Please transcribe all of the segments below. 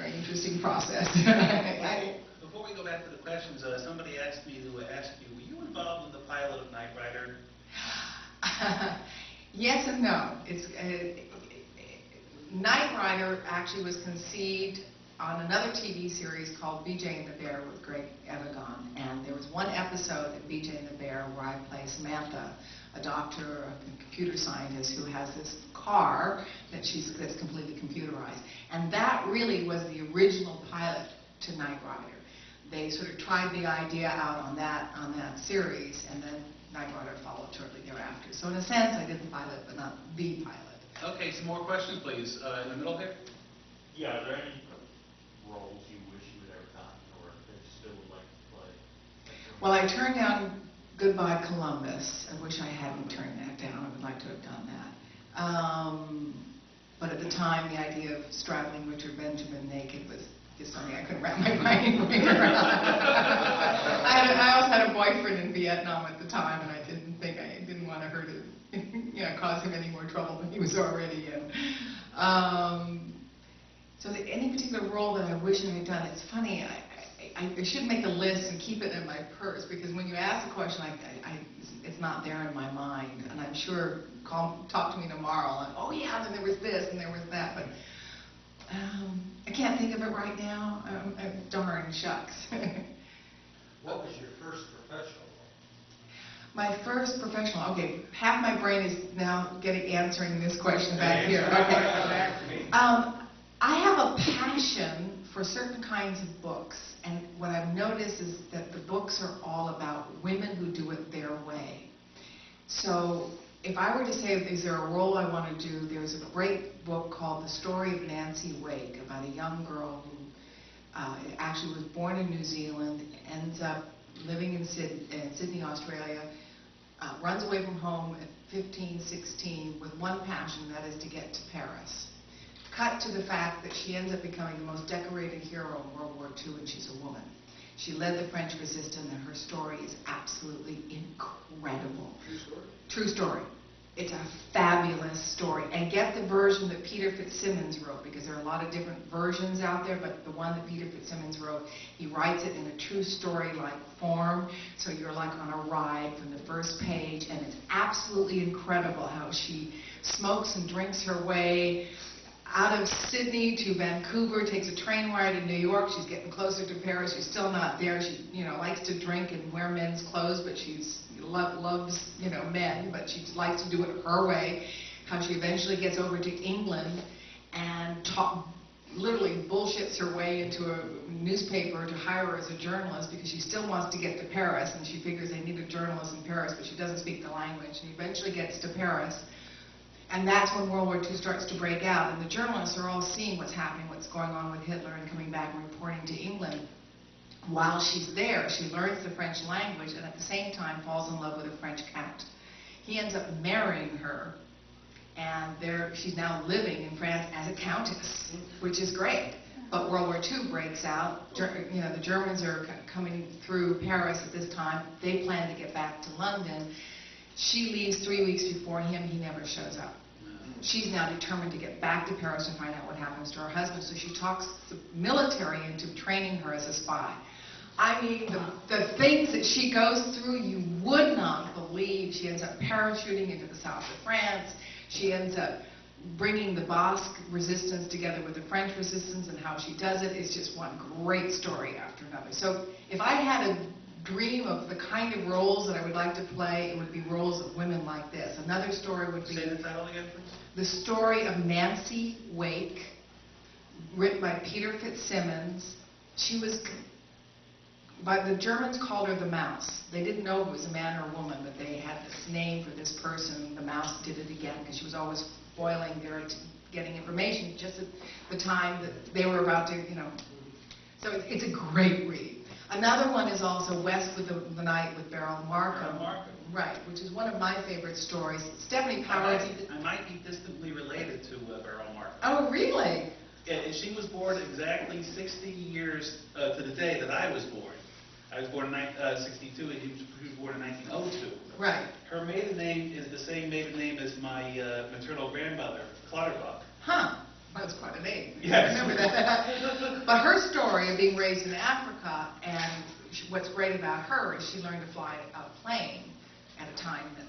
very interesting process. Before we go back to the questions, somebody asked me to ask you, were you involved in the pilot of Knight Rider? Yes and no. Knight Rider actually was conceived on another TV series called BJ and the Bear with Greg Evigan, and there was one episode of BJ and the Bear where I play Samantha, a doctor, a computer scientist who has this car that's completely computerized, and that really was the original pilot to Knight Rider. They sort of tried the idea out on that series, and then Knight Rider followed shortly thereafter. So in a sense, I did the pilot, but not the pilot. Okay, some more questions, please. In the middle here. Yeah, are there any roles you wish you had ever gotten, or that you still would like to play? Well, I turned down Goodbye Columbus. I wish I hadn't turned that down. I would like to have done that. But at the time, the idea of straddling Richard Benjamin naked was just something I couldn't wrap my brain around. I also had a boyfriend in Vietnam at the time, and I didn't want her to, cause him any more trouble than he was already in. So any particular role that I wish I had done, it's funny. I should make a list and keep it in my purse, because when you ask the question, it's not there in my mind, and I'm sure talk to me tomorrow. Like, oh yeah, then there was this and there was that, but I can't think of it right now. Darn shucks. What was your first professional role? My first professional. Okay, half my brain is now answering this question back here. Okay. I have a passion for certain kinds of books, and what I've noticed is that the books are all about women who do it their way. So if I were to say, is there a role I want to do, there's a great book called The Story of Nancy Wake, about a young girl who actually was born in New Zealand, ends up living in Sydney, Australia, runs away from home at 15, 16 with one passion, that is to get to Paris. Cut to the fact that she ends up becoming the most decorated hero in World War II, and she's a woman. She led the French resistance, and her story is absolutely incredible. True story? True story. It's a fabulous story. And get the version that Peter Fitzsimmons wrote, because there are a lot of different versions out there, but the one that Peter Fitzsimmons wrote, he writes it in a true story-like form, so you're like on a ride from the first page, and it's absolutely incredible how she smokes and drinks her way out of Sydney to Vancouver, takes a train ride to New York. She's getting closer to Paris. She's still not there. She, likes to drink and wear men's clothes, but she's loves, men, but she likes to do it her way. How she eventually gets over to England and literally bullshits her way into a newspaper to hire her as a journalist, because she still wants to get to Paris, and she figures they need a journalist in Paris, but she doesn't speak the language, and eventually gets to Paris. And that's when World War II starts to break out, and the journalists are all seeing what's happening, what's going on with Hitler, and coming back and reporting to England. While she's there, she learns the French language, and at the same time falls in love with a French count. He ends up marrying her, and she's now living in France as a countess, which is great. But World War II breaks out. The Germans are coming through Paris at this time. They plan to get back to London. She leaves 3 weeks before him. He never shows up. She's now determined to get back to Paris and find out what happens to her husband, so she talks the military into training her as a spy. I mean, the things that she goes through, you would not believe. She ends up parachuting into the south of France. She ends up bringing the Basque resistance together with the French resistance, and how she does it is just one great story after another. So if I had a dream of the kind of roles that I would like to play, it would be roles of women like this. Another story would be... Say the title again, please. The Story of Nancy Wake, written by Peter Fitzsimmons. She was... But the Germans called her the Mouse. They didn't know if it was a man or a woman, but they had this name for this person. The Mouse did it again, because she was always foiling their getting information just at the time that they were about to, So it's a great read. Another one is also West with the Night with Beryl Markham. Right, which is one of my favorite stories. Stephanie Powers. I might be distantly related to Beryl Markham. Oh, really? Yeah, she was born exactly 60 years to the day that I was born. I was born in 62, and she was born in 1902. Right. Her maiden name is the same maiden name as my maternal grandmother, Clutterbuck. Huh. That's quite a name. Yes. Remember that. But her story of being raised in Africa, and what's great about her is she learned to fly a plane at a time that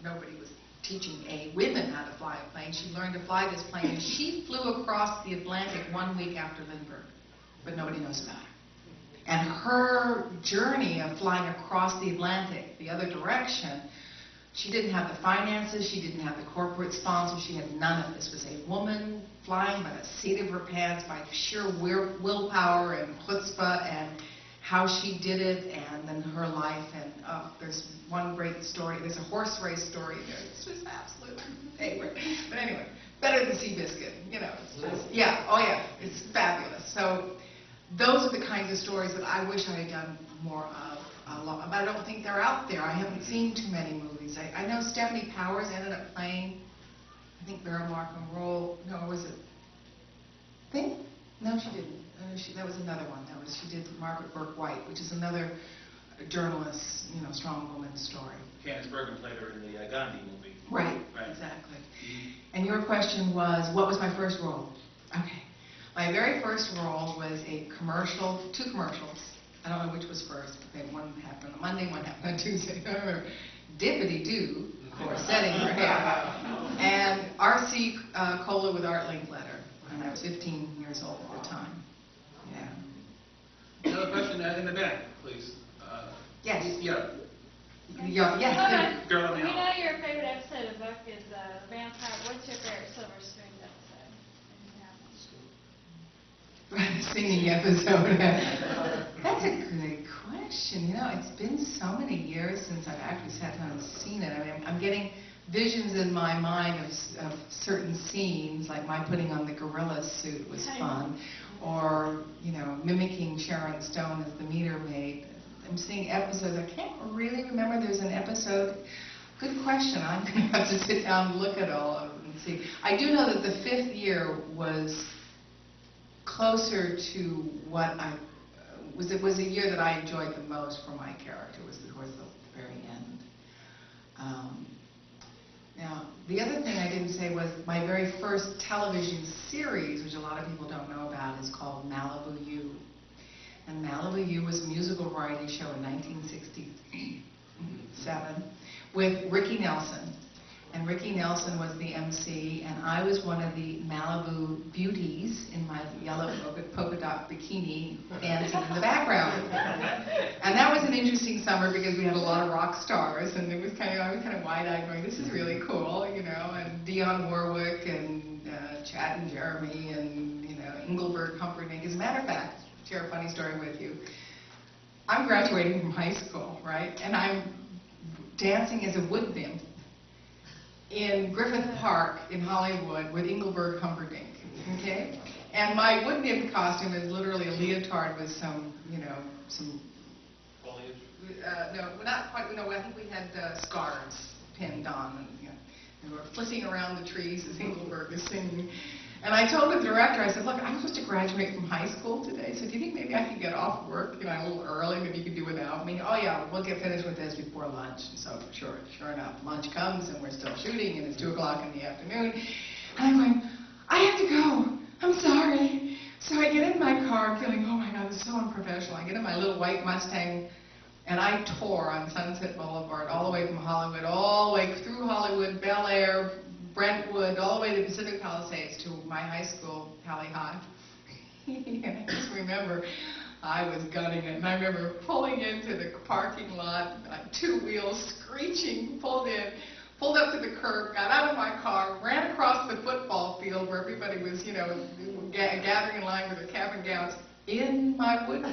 nobody was teaching women how to fly a plane. She learned to fly this plane, and she flew across the Atlantic 1 week after Lindbergh, but nobody knows about her. And her journey of flying across the Atlantic the other direction, she didn't have the finances, she didn't have the corporate sponsors, she had none of this. It was a woman flying by the seat of her pants, by sheer willpower and chutzpah, and how she did it, and then her life. And there's one great story, there's a horse race story there. It's just absolutely favorite. But anyway, better than Seabiscuit, you know. It's just, yeah, oh yeah, it's fabulous. So those are the kinds of stories that I wish I had done more of. But I don't think they're out there. I haven't seen too many movies. I know Stephanie Powers ended up playing, I think Beryl Mark Monroe. No, was it? No, she didn't. That was another one. She did Margaret Burke White, which is another journalist, you know, strong woman story. Candace Bergen played her in the Gandhi movie. Right. Exactly. And your question was, what was my first role? Okay. My very first role was a commercial, 2 commercials. I don't know which was first. One happened on Monday, one happened on Tuesday. I don't remember. Dippity-doo, of course, setting her hair. And RC Cola with Art Linkletter. And I was 15 years old at the time. Yeah. Another question in the back, please. Yes. Yeah. Yes. Girl on the We aisle. know your favorite episode of the book is The Vampire. What's your favorite Silver Spoon episode? The singing episode. That's a good question. You know, it's been so many years since I've actually sat down and seen it. I mean, I'm getting visions in my mind of certain scenes, like my putting on the gorilla suit was fun, or, you know, mimicking Sharon Stone as the meter maid. I'm seeing episodes. I can't really remember. There's an episode. Good question. I'm going to have to sit down and look at all of them and see. I do know that the 5th year was closer to what it was a year that I enjoyed the most for my character, was towards the very end. Now, the other thing I didn't say was my very first television series, which a lot of people don't know about, is called Malibu U. And Malibu U was a musical variety show in 1967 with Ricky Nelson. And Ricky Nelson was the MC, and I was one of the Malibu beauties in my yellow polka dot bikini dancing in the background. And that was an interesting summer because we had a lot of rock stars, and it was I was kind of wide-eyed going, this is really cool, you know, and Dionne Warwick and Chad and Jeremy and, you know, Engelbert Humperdinck. As a matter of fact, share a funny story with you. I'm graduating from high school, right, and I'm dancing as a wood nymph in Griffith Park in Hollywood with Engelbert Humperdinck, okay? And my wood nymph costume is literally a leotard with some, you know, some... Foliage. No, not quite, no, I think we had scarves pinned on, and, you know, and we're flitting around the trees as Engelbert is singing. And I told the director, I said, look, I'm supposed to graduate from high school today, so do you think maybe I could get off work, you know, a little early, maybe you could do without me? Oh yeah, we'll get finished with this before lunch. And so sure enough, lunch comes and we're still shooting and it's 2 o'clock in the afternoon. And I'm going, I have to go, I'm sorry. So I get in my car feeling, oh my God, this is so unprofessional. I get in my little white Mustang and I tore on Sunset Boulevard all the way from Hollywood, all the way through Hollywood, Bel Air, Brentwood, all the way to Pacific Palisades to my high school, Pali High. And I just remember I was gunning it, and I remember pulling into the parking lot, like 2 wheels screeching, pulled up to the curb, got out of my car, ran across the football field where everybody was, you know, gathering in line with their cap and gowns, in my wood